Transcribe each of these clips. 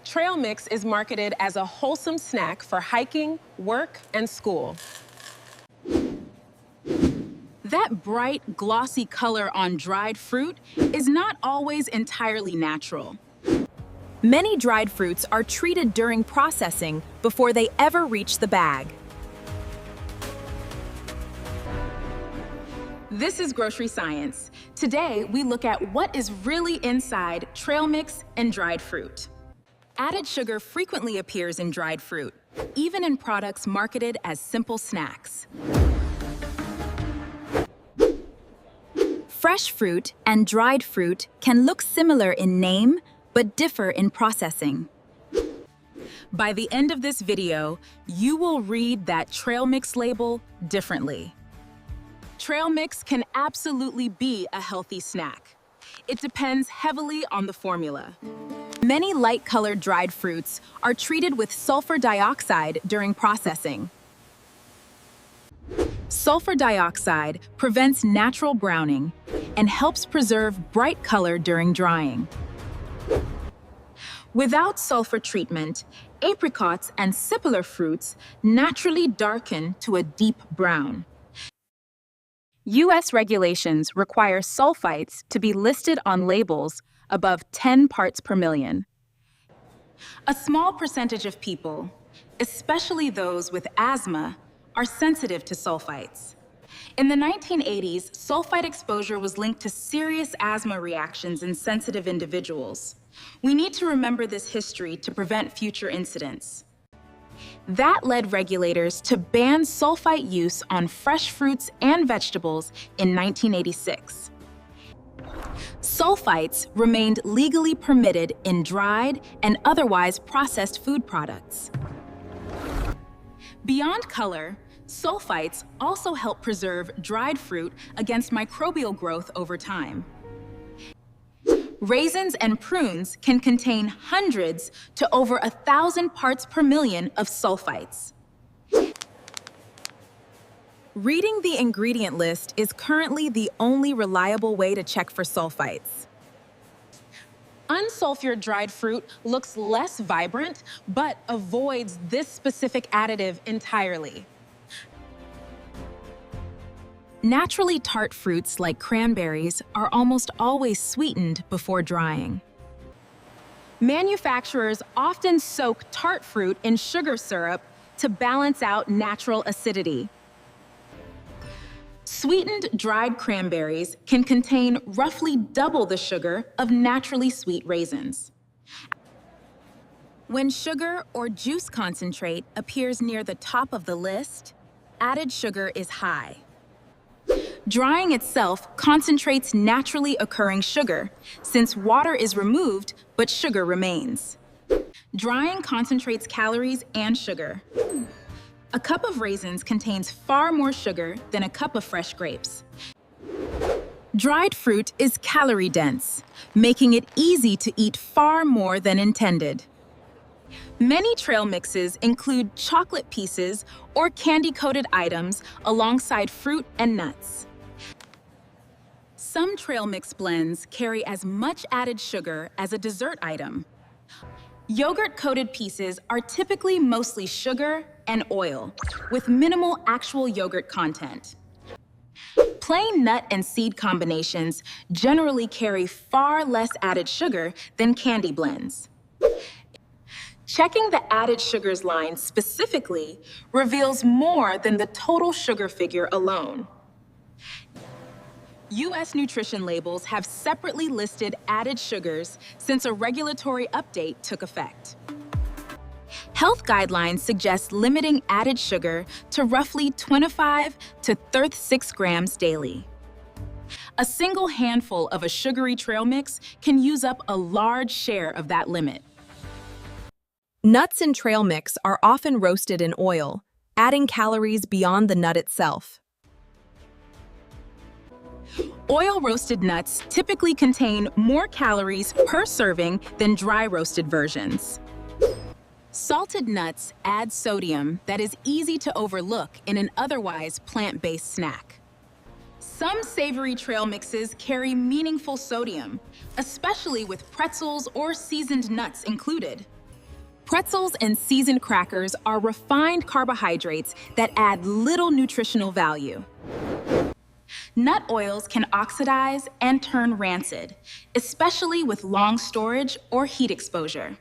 Trail mix is marketed as a wholesome snack for hiking, work, and school. That bright, glossy color on dried fruit is not always entirely natural. Many dried fruits are treated during processing before they ever reach the bag. This is Grocery Science. Today, we look at what is really inside trail mix and dried fruit. Added sugar frequently appears in dried fruit, even in products marketed as simple snacks. Fresh fruit and dried fruit can look similar in name, but differ in processing. By the end of this video, you will read that trail mix label differently. Trail mix can absolutely be a healthy snack. It depends heavily on the formula. Many light-colored dried fruits are treated with sulfur dioxide during processing. Sulfur dioxide prevents natural browning and helps preserve bright color during drying. Without sulfur treatment, apricots and similar fruits naturally darken to a deep brown. U.S. regulations require sulfites to be listed on labels above 10 parts per million. A small percentage of people, especially those with asthma, are sensitive to sulfites. In the 1980s, sulfite exposure was linked to serious asthma reactions in sensitive individuals. We need to remember this history to prevent future incidents. That led regulators to ban sulfite use on fresh fruits and vegetables in 1986. Sulfites remained legally permitted in dried and otherwise processed food products. Beyond color, sulfites also help preserve dried fruit against microbial growth over time. Raisins and prunes can contain hundreds to over 1,000 parts per million of sulfites. Reading the ingredient list is currently the only reliable way to check for sulfites. Unsulfured dried fruit looks less vibrant, but avoids this specific additive entirely. Naturally tart fruits like cranberries are almost always sweetened before drying. Manufacturers often soak tart fruit in sugar syrup to balance out natural acidity. Sweetened dried cranberries can contain roughly double the sugar of naturally sweet raisins. When sugar or juice concentrate appears near the top of the list, added sugar is high. Drying itself concentrates naturally occurring sugar, since water is removed but sugar remains. Drying concentrates calories and sugar. A cup of raisins contains far more sugar than a cup of fresh grapes. Dried fruit is calorie-dense, making it easy to eat far more than intended. Many trail mixes include chocolate pieces or candy-coated items alongside fruit and nuts. Some trail mix blends carry as much added sugar as a dessert item. Yogurt-coated pieces are typically mostly sugar and oil, with minimal actual yogurt content. Plain nut and seed combinations generally carry far less added sugar than candy blends. Checking the added sugars line specifically reveals more than the total sugar figure alone. U.S. nutrition labels have separately listed added sugars since a regulatory update took effect. Health guidelines suggest limiting added sugar to roughly 25 to 36 grams daily. A single handful of a sugary trail mix can use up a large share of that limit. Nuts in trail mix are often roasted in oil, adding calories beyond the nut itself. Oil-roasted nuts typically contain more calories per serving than dry-roasted versions. Salted nuts add sodium that is easy to overlook in an otherwise plant-based snack. Some savory trail mixes carry meaningful sodium, especially with pretzels or seasoned nuts included. Pretzels and seasoned crackers are refined carbohydrates that add little nutritional value. Nut oils can oxidize and turn rancid, especially with long storage or heat exposure.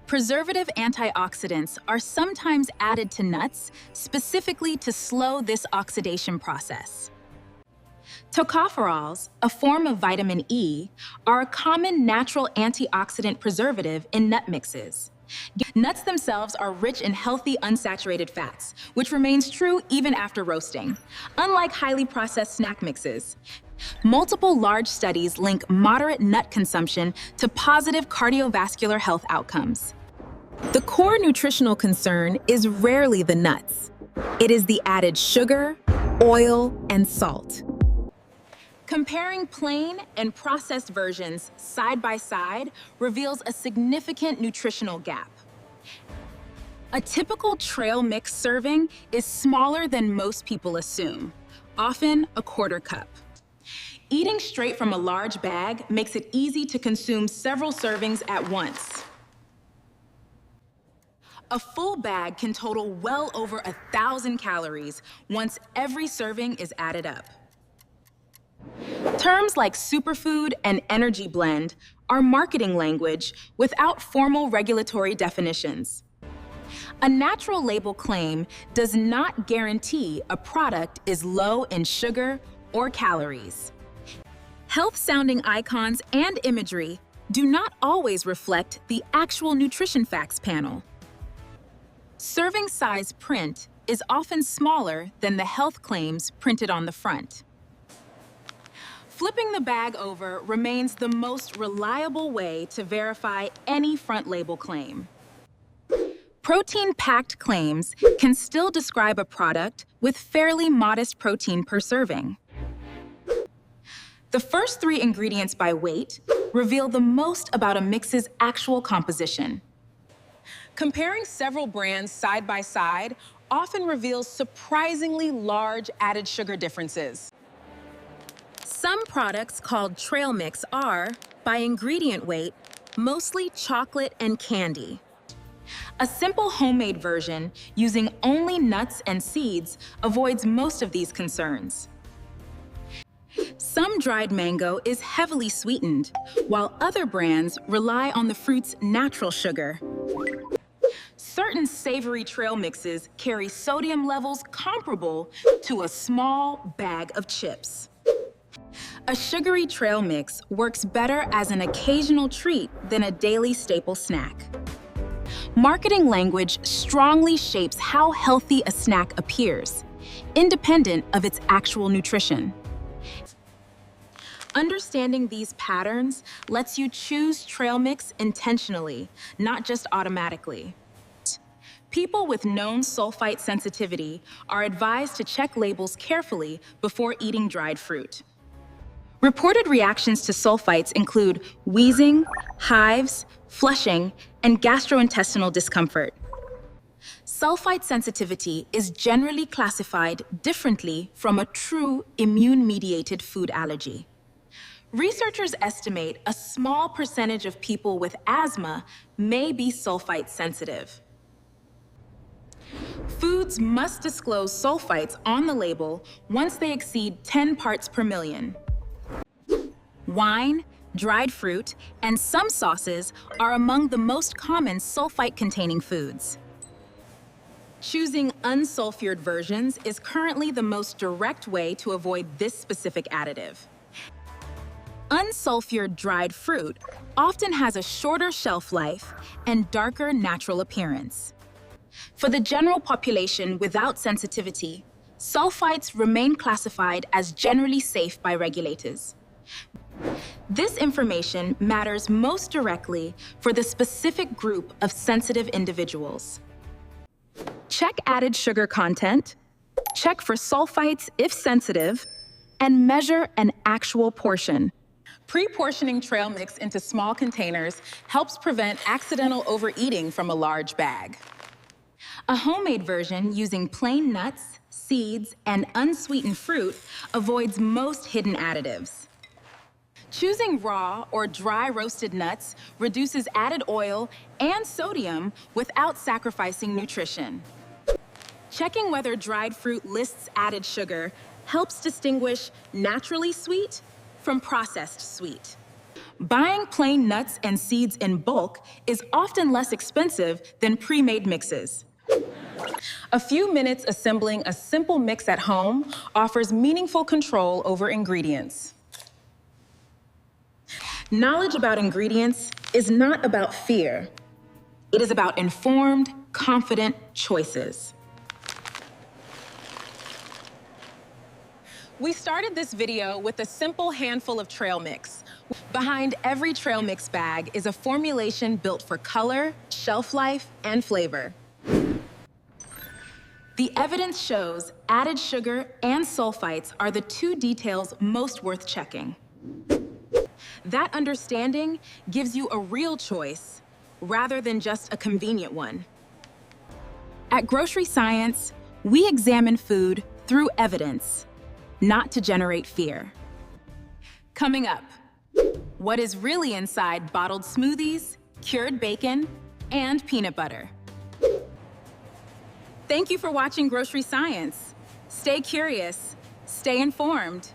Preservative antioxidants are sometimes added to nuts specifically to slow this oxidation process. Tocopherols, a form of vitamin E, are a common natural antioxidant preservative in nut mixes. Nuts themselves are rich in healthy unsaturated fats, which remains true even after roasting, unlike highly processed snack mixes. Multiple large studies link moderate nut consumption to positive cardiovascular health outcomes. The core nutritional concern is rarely the nuts. It is the added sugar, oil, and salt. Comparing plain and processed versions side by side reveals a significant nutritional gap. A typical trail mix serving is smaller than most people assume, often a quarter cup. Eating straight from a large bag makes it easy to consume several servings at once. A full bag can total well over 1,000 calories once every serving is added up. Terms like superfood and energy blend are marketing language without formal regulatory definitions. A natural label claim does not guarantee a product is low in sugar or calories. Health-sounding icons and imagery do not always reflect the actual nutrition facts panel. Serving size print is often smaller than the health claims printed on the front. Flipping the bag over remains the most reliable way to verify any front label claim. Protein-packed claims can still describe a product with fairly modest protein per serving. The first 3 ingredients by weight reveal the most about a mix's actual composition. Comparing several brands side by side often reveals surprisingly large added sugar differences. Some products called trail mix are, by ingredient weight, mostly chocolate and candy. A simple homemade version using only nuts and seeds avoids most of these concerns. Some dried mango is heavily sweetened, while other brands rely on the fruit's natural sugar. Certain savory trail mixes carry sodium levels comparable to a small bag of chips. A sugary trail mix works better as an occasional treat than a daily staple snack. Marketing language strongly shapes how healthy a snack appears, independent of its actual nutrition. Understanding these patterns lets you choose trail mix intentionally, not just automatically. People with known sulfite sensitivity are advised to check labels carefully before eating dried fruit. Reported reactions to sulfites include wheezing, hives, flushing, and gastrointestinal discomfort. Sulfite sensitivity is generally classified differently from a true immune-mediated food allergy. Researchers estimate a small percentage of people with asthma may be sulfite sensitive. Foods must disclose sulfites on the label once they exceed 10 parts per million. Wine, dried fruit, and some sauces are among the most common sulfite-containing foods. Choosing unsulfured versions is currently the most direct way to avoid this specific additive. Unsulfured dried fruit often has a shorter shelf life and darker natural appearance. For the general population without sensitivity, sulfites remain classified as generally safe by regulators. This information matters most directly for the specific group of sensitive individuals. Check added sugar content, check for sulfites if sensitive, and measure an actual portion. Pre-portioning trail mix into small containers helps prevent accidental overeating from a large bag. A homemade version using plain nuts, seeds, and unsweetened fruit avoids most hidden additives. Choosing raw or dry roasted nuts reduces added oil and sodium without sacrificing nutrition. Checking whether dried fruit lists added sugar helps distinguish naturally sweet from processed sweet. Buying plain nuts and seeds in bulk is often less expensive than pre-made mixes. A few minutes assembling a simple mix at home offers meaningful control over ingredients. Knowledge about ingredients is not about fear. It is about informed, confident choices. We started this video with a simple handful of trail mix. Behind every trail mix bag is a formulation built for color, shelf life, and flavor. The evidence shows added sugar and sulfites are the two details most worth checking. That understanding gives you a real choice rather than just a convenient one. At Grocery Science, we examine food through evidence, not to generate fear. Coming up, what is really inside bottled smoothies, cured bacon, and peanut butter? Thank you for watching Grocery Science. Stay curious, stay informed.